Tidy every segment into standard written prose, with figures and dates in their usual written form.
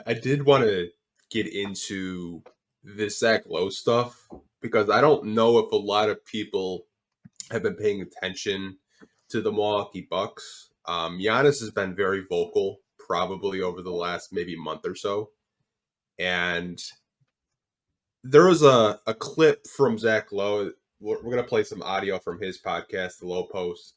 I did want to get into this Zach Lowe stuff because I don't know if a lot of people have been paying attention to the Milwaukee Bucks. Giannis has been very vocal, probably over the last maybe month or so. And there was a clip from Zach Lowe. We're going to play some audio from his podcast, The Lowe Post,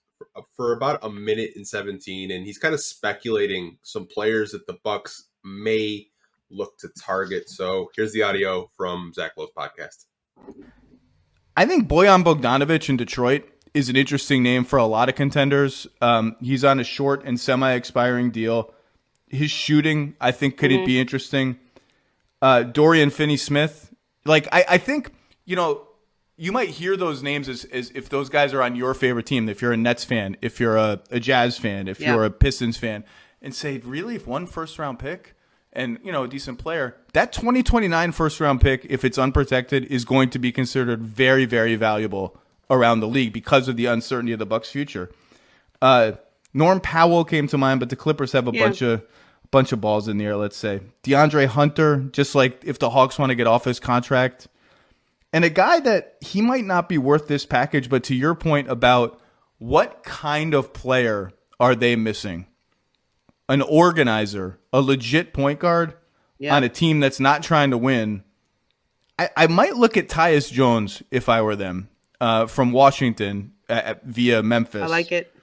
for about a minute and 17. And he's kind of speculating some players that the Bucks may look to target. So here's the audio from Zach Lowe's podcast. I think Bojan Bogdanovic in Detroit is an interesting name for a lot of contenders. He's on a short and semi-expiring deal. His shooting, I think, could it be interesting? Dorian Finney-Smith. I think, you might hear those names as if those guys are on your favorite team, if you're a Nets fan, if you're a Jazz fan, if you're a Pistons fan, and say, really, if one first-round pick and, a decent player, that 2029 first-round pick, if it's unprotected, is going to be considered very, very valuable around the league because of the uncertainty of the Bucks' future. Norm Powell came to mind, but the Clippers have a bunch of balls in the air, let's say. DeAndre Hunter, just like if the Hawks want to get off his contract. And a guy that he might not be worth this package, but to your point about what kind of player are they missing? An organizer, a legit point guard on a team that's not trying to win. I might look at Tyus Jones if I were them from Washington via Memphis. I like it.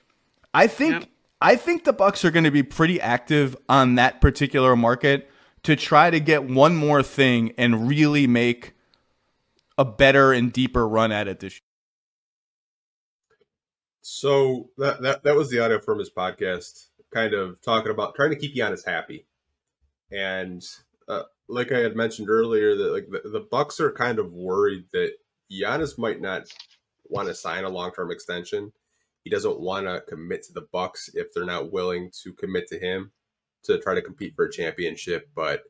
I think the Bucks are going to be pretty active on that particular market to try to get one more thing and really make a better and deeper run at it this year. So that was the audio from his podcast, kind of talking about trying to keep Giannis happy. And like I had mentioned earlier, that the Bucks are kind of worried that Giannis might not want to sign a long-term extension. He doesn't want to commit to the Bucks if they're not willing to commit to him to try to compete for a championship. But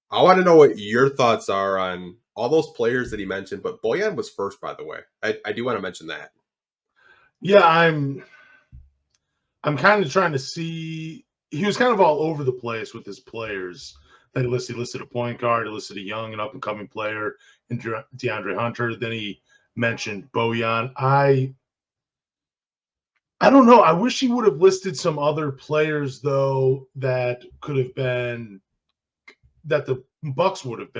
I want to know what your thoughts are on all those players that he mentioned. But Bojan was first, by the way. I do want to mention that. Yeah, I'm kind of trying to see. He was kind of all over the place with his players that he listed. He listed a point guard, he listed a young and up-and-coming player in DeAndre Hunter. Then he mentioned Bojan. I don't know. I wish he would have listed some other players, though, that could have been that the Bucks could have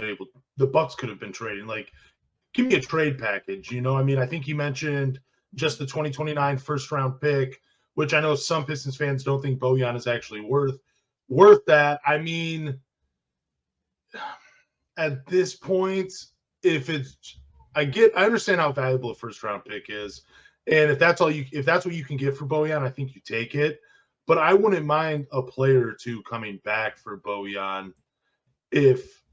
been trading. Like, give me a trade package. I think he mentioned just the 2029 first-round pick, which I know some Pistons fans don't think Bojan is actually worth that. I mean, at this point, I understand how valuable a first-round pick is. And if that's what you can get for Bojan, I think you take it. But I wouldn't mind a player or two coming back for Bojan if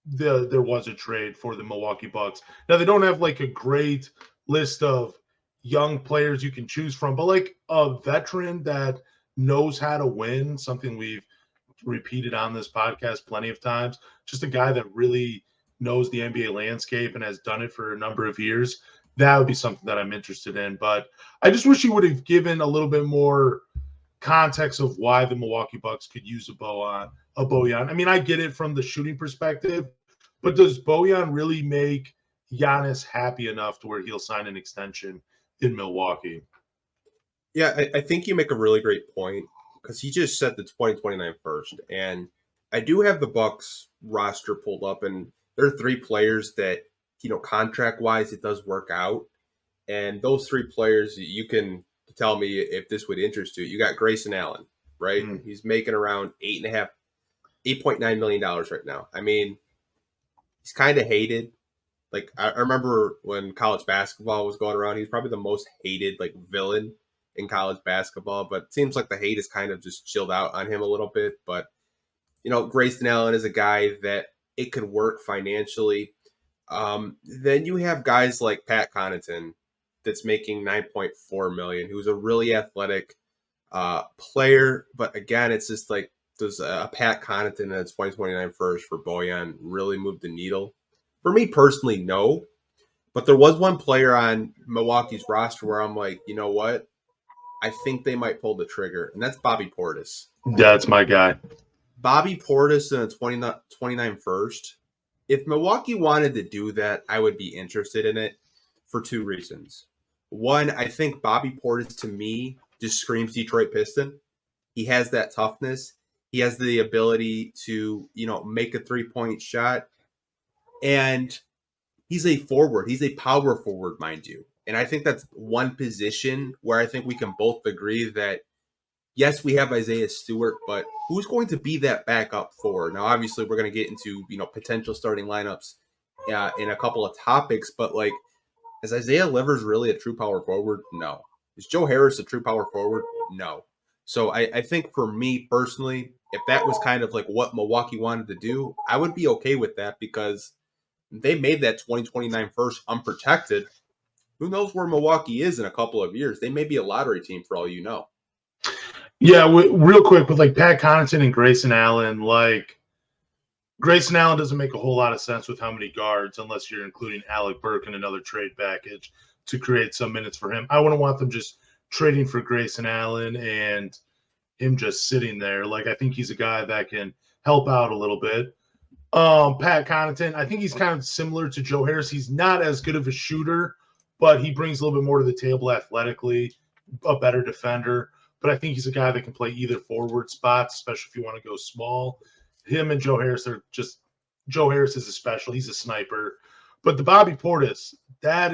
there was a trade for the Milwaukee Bucks. Now, they don't have like a great list of young players you can choose from, but like a veteran that knows how to win, something we've repeated on this podcast plenty of times, just a guy that really knows the NBA landscape and has done it for a number of years. That would be something that I'm interested in. But I just wish he would have given a little bit more context of why the Milwaukee Bucks could use a Bojan. I mean, I get it from the shooting perspective, but does Bojan really make Giannis happy enough to where he'll sign an extension in Milwaukee? Yeah, I think you make a really great point because he just said the 2029 first. And I do have the Bucks roster pulled up, and there are three players that, contract-wise, it does work out. And those three players, you can tell me if this would interest you. You got Grayson Allen, right? He's making around $8.9 million right now. I mean, he's kind of hated. Like, I remember when college basketball was going around, he's probably the most hated, villain in college basketball. But it seems like the hate is kind of just chilled out on him a little bit. But, Grayson Allen is a guy that it could work financially. Then you have guys like Pat Connaughton that's making $9.4 million, who's a really athletic player. But again, it's just like, does a Pat Connaughton at 2029 first for Bojan really move the needle? For me personally, no. But there was one player on Milwaukee's roster where I'm like, you know what? I think they might pull the trigger, and that's Bobby Portis. That's my guy. Bobby Portis and a 29 first. If Milwaukee wanted to do that, I would be interested in it for two reasons. One, I think Bobby Portis to me just screams Detroit Piston. He has that toughness. He has the ability to, make a 3-point shot. And he's a forward. He's a power forward, mind you. And I think that's one position where I think we can both agree that, yes, we have Isaiah Stewart, but who's going to be that backup forward? Now, obviously, we're going to get into, potential starting lineups in a couple of topics, but like, is Isaiah Livers really a true power forward? No. Is Joe Harris a true power forward? No. So I think for me personally, if that was kind of like what Milwaukee wanted to do, I would be okay with that because they made that 2029 first unprotected. Who knows where Milwaukee is in a couple of years? They may be a lottery team for all you know. Yeah, real quick with like Pat Connaughton and Grayson Allen, like Grayson Allen doesn't make a whole lot of sense with how many guards unless you're including Alec Burke in another trade package to create some minutes for him. I wouldn't want them just trading for Grayson Allen and him just sitting there. Like I think he's a guy that can help out a little bit. Pat Connaughton, I think he's kind of similar to Joe Harris. He's not as good of a shooter, but he brings a little bit more to the table athletically, a better defender. But I think he's a guy that can play either forward spots, especially if you want to go small. Him and Joe Harris are just – Joe Harris is a special. He's a sniper. But the Bobby Portis, that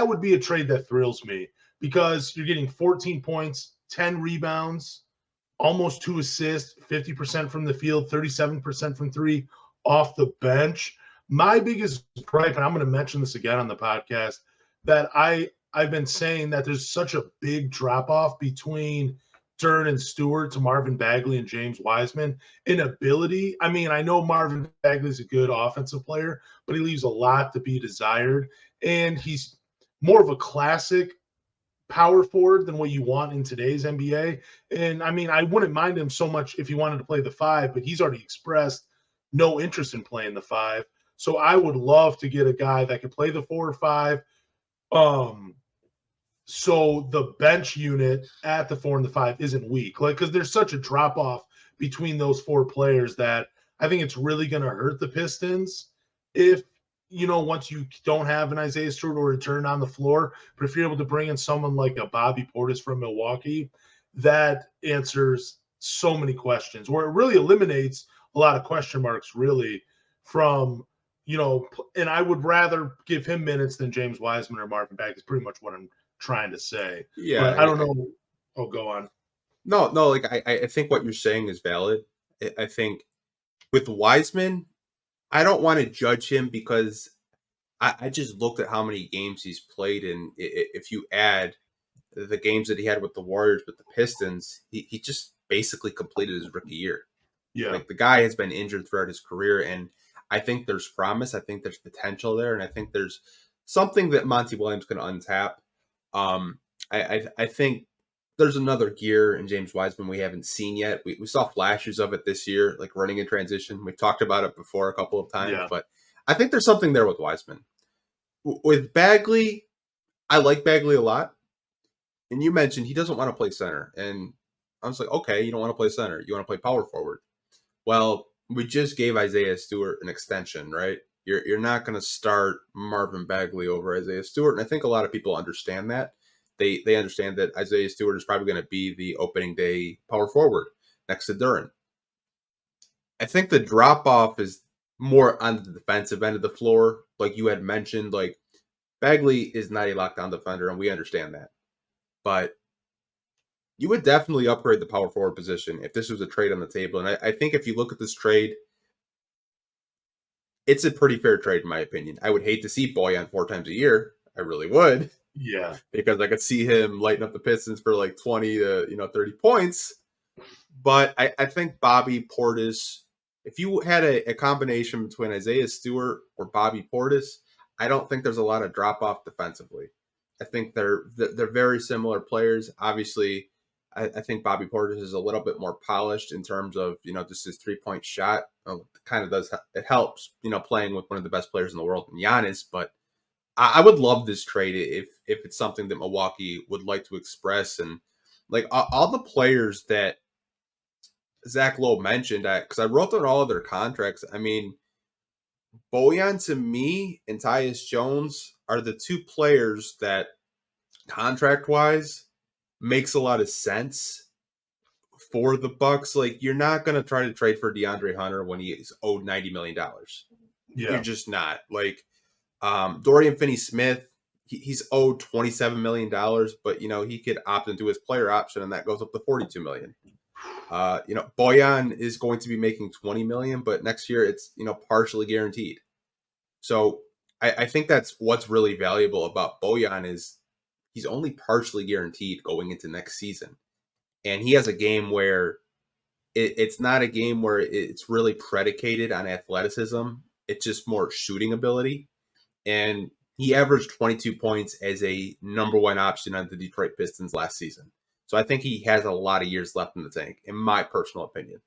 would be a trade that thrills me because you're getting 14 points, 10 rebounds, almost 2 assists, 50% from the field, 37% from three off the bench. My biggest gripe, and I'm going to mention this again on the podcast, that I've been saying that there's such a big drop-off between Dern and Stewart to Marvin Bagley and James Wiseman in ability. I mean, I know Marvin Bagley's a good offensive player, but he leaves a lot to be desired. And he's more of a classic power forward than what you want in today's NBA. And I mean, I wouldn't mind him so much if he wanted to play the 5, but he's already expressed no interest in playing the 5. So I would love to get a guy that could play the 4 or 5. So the bench unit at the 4 and the 5 isn't weak. Like, because there's such a drop off between those 4 players that I think it's really going to hurt the Pistons if, once you don't have an Isaiah Stewart or a Turn on the floor. But if you're able to bring in someone like a Bobby Portis from Milwaukee, that answers so many questions, where it really eliminates a lot of question marks, really, from, and I would rather give him minutes than James Wiseman or Marvin Bagley is pretty much what I'm trying to say. Yeah. But I don't know. Oh, go on. No, like I think what you're saying is valid. I think with Wiseman, I don't want to judge him because I just looked at how many games he's played, and if you add the games that he had with the Warriors, with the Pistons, he just basically completed his rookie year. Yeah. Like the guy has been injured throughout his career, and I think there's promise. I think there's potential there, and I think there's something that Monty Williams can untap. I think there's another gear in James Wiseman we haven't seen yet. We saw flashes of it this year, like running in transition. We've talked about it before a couple of times, but I think there's something there with Wiseman. With Bagley, I like Bagley a lot. And you mentioned he doesn't want to play center. And I was like, okay, you don't want to play center. You want to play power forward. Well, we just gave Isaiah Stewart an extension, right? You're not going to start Marvin Bagley over Isaiah Stewart. And I think a lot of people understand that. They understand that Isaiah Stewart is probably going to be the opening day power forward next to Duren. I think the drop-off is more on the defensive end of the floor. Like you had mentioned, like Bagley is not a lockdown defender, and we understand that. But you would definitely upgrade the power forward position if this was a trade on the table. And I think if you look at this trade, it's a pretty fair trade, in my opinion. I would hate to see Bojan 4 times a year. I really would. Yeah. Because I could see him lighting up the Pistons for like 20 to 30 points. But I think Bobby Portis, if you had a combination between Isaiah Stewart or Bobby Portis, I don't think there's a lot of drop-off defensively. I think they're very similar players. Obviously, I think Bobby Portis is a little bit more polished in terms of, just his 3-point shot. Kind of does, it helps, playing with one of the best players in the world, Giannis. But I would love this trade if it's something that Milwaukee would like to express. And like all the players that Zach Lowe mentioned, because I wrote down all of their contracts. I mean, Bojan to me and Tyus Jones are the two players that contract-wise makes a lot of sense for the Bucks. Like, you're not going to try to trade for DeAndre Hunter when he's owed $90 million. Yeah. You're just not. Like, Dorian Finney-Smith, he's owed $27 million, but, he could opt into his player option, and that goes up to $42 million. Bojan is going to be making $20 million, but next year it's, partially guaranteed. So I think that's what's really valuable about Bojan is he's only partially guaranteed going into next season. And he has a game where it's not a game where it's really predicated on athleticism. It's just more shooting ability. And he averaged 22 points as a number one option on the Detroit Pistons last season. So I think he has a lot of years left in the tank, in my personal opinion.